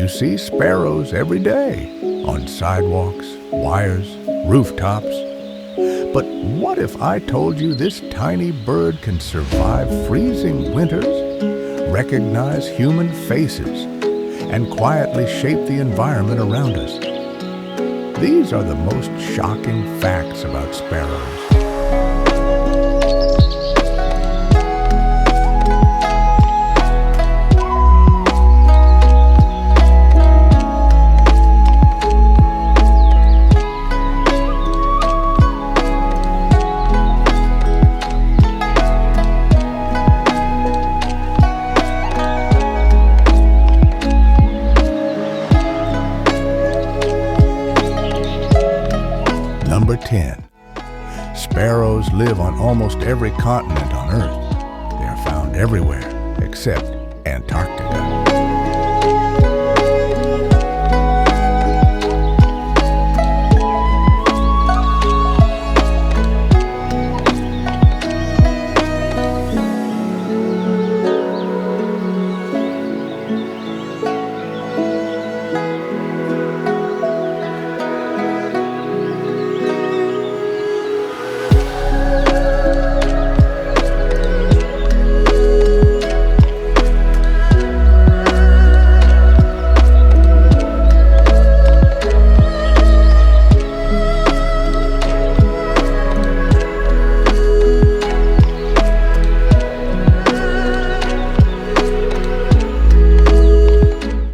You see sparrows every day on sidewalks, wires, rooftops. But what if I told you this tiny bird can survive freezing winters, recognize human faces, and quietly shape the environment around us? These are the most shocking facts about sparrows. Number 10. Sparrows live on almost every continent on Earth. They are found everywhere except Antarctica.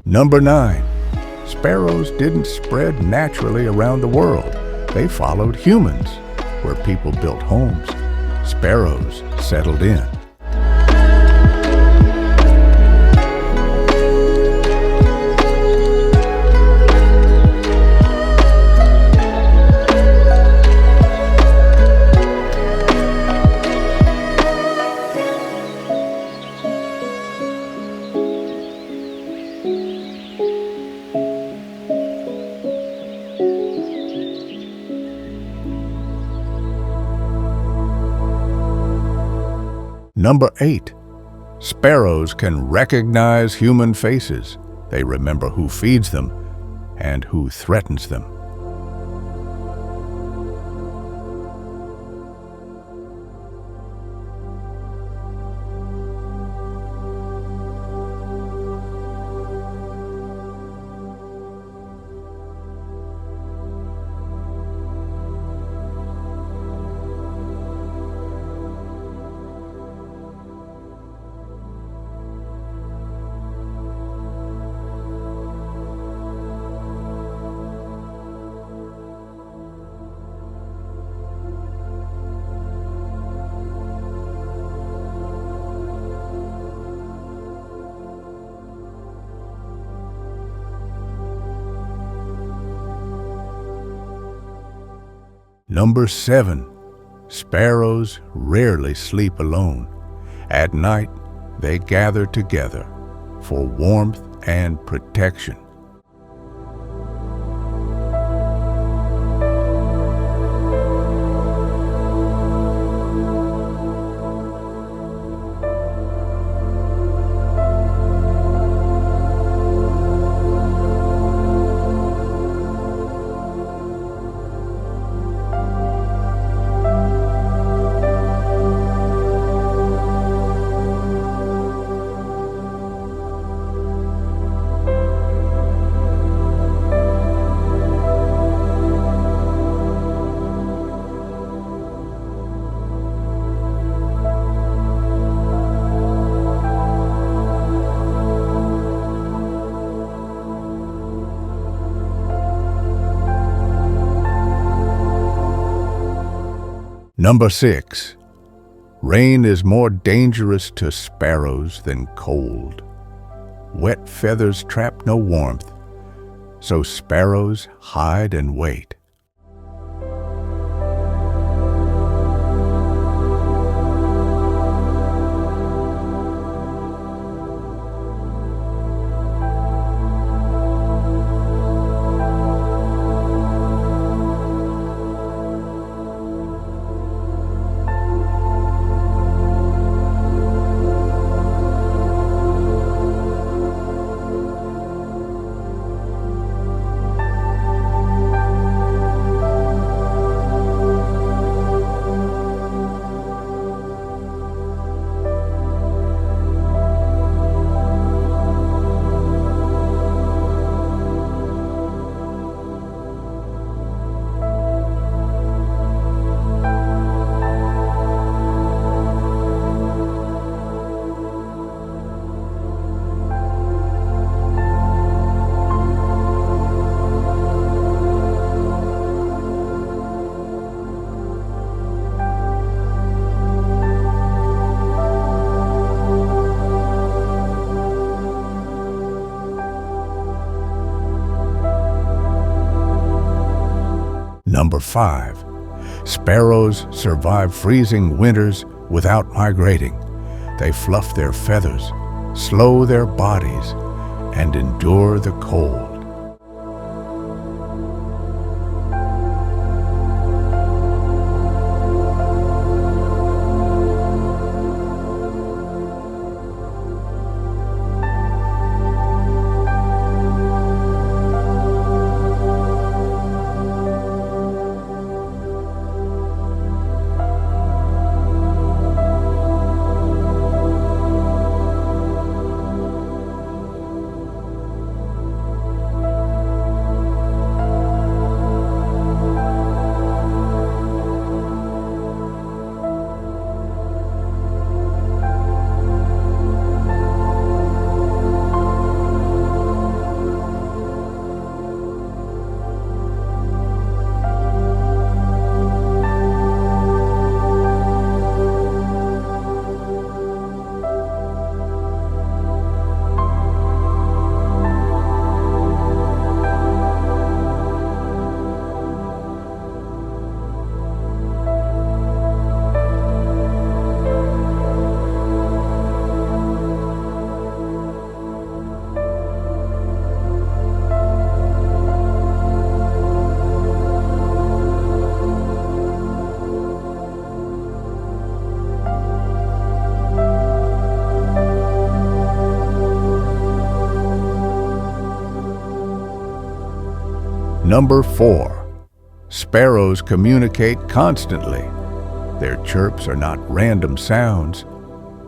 Number 9. Sparrows didn't spread naturally around the world. They followed humans. Where people built homes, sparrows settled in. Number 8. Sparrows can recognize human faces. They remember who feeds them and who threatens them. Number 7. Sparrows rarely sleep alone. At night, they gather together for warmth and protection. Number 6. Rain is more dangerous to sparrows than cold. Wet feathers trap no warmth, so sparrows hide and wait. Number 5. Sparrows survive freezing winters without migrating. They fluff their feathers, slow their bodies, and endure the cold. Number 4. Sparrows communicate constantly. Their chirps are not random sounds.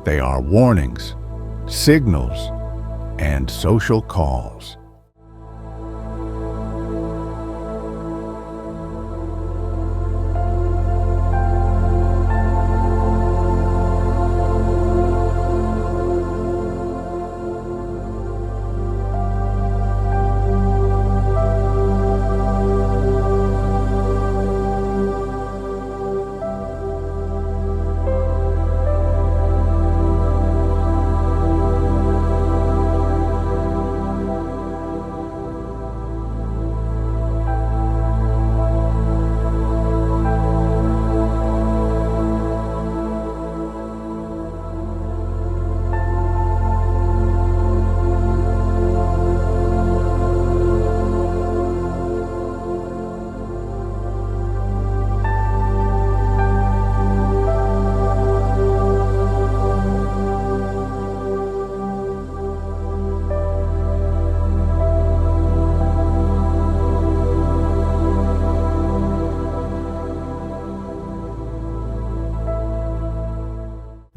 They are warnings, signals, and social calls.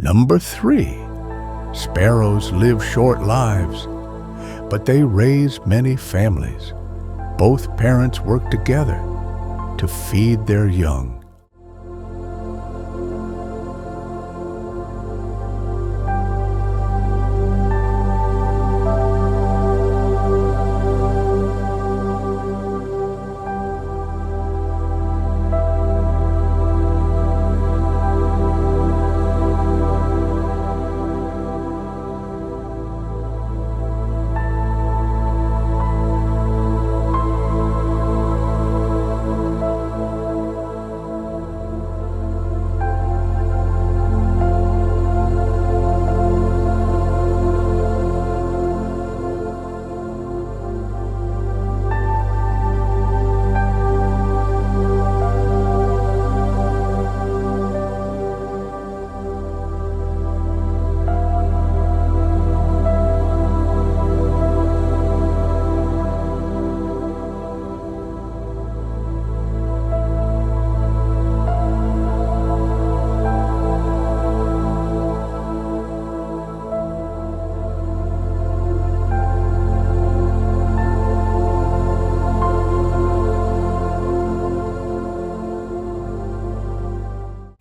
Number 3. Sparrows live short lives, but they raise many families. Both parents work together to feed their young.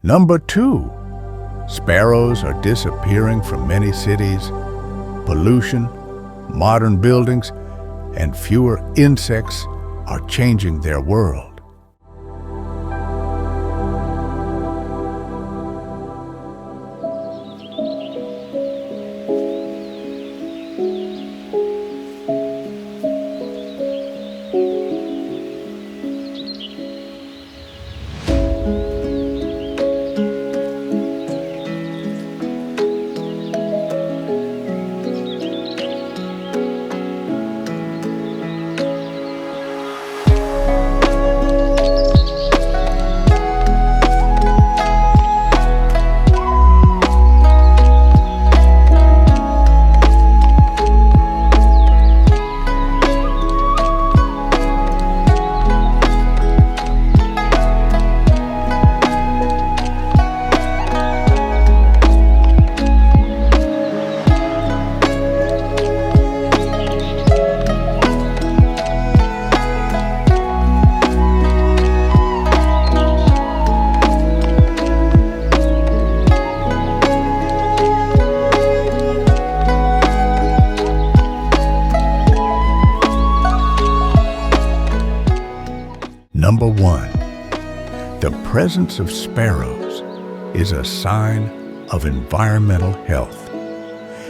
Number 2. Sparrows are disappearing from many cities. Pollution, modern buildings, and fewer insects are changing their world. Number 1. The presence of sparrows is a sign of environmental health.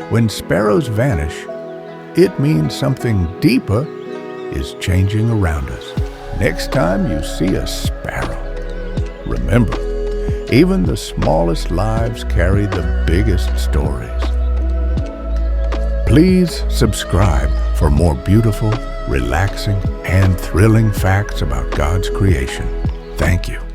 When sparrows vanish, it means something deeper is changing around us. Next time you see a sparrow, remember, even the smallest lives carry the biggest stories. Please subscribe for more beautiful, relaxing, and thrilling facts about God's creation. Thank you.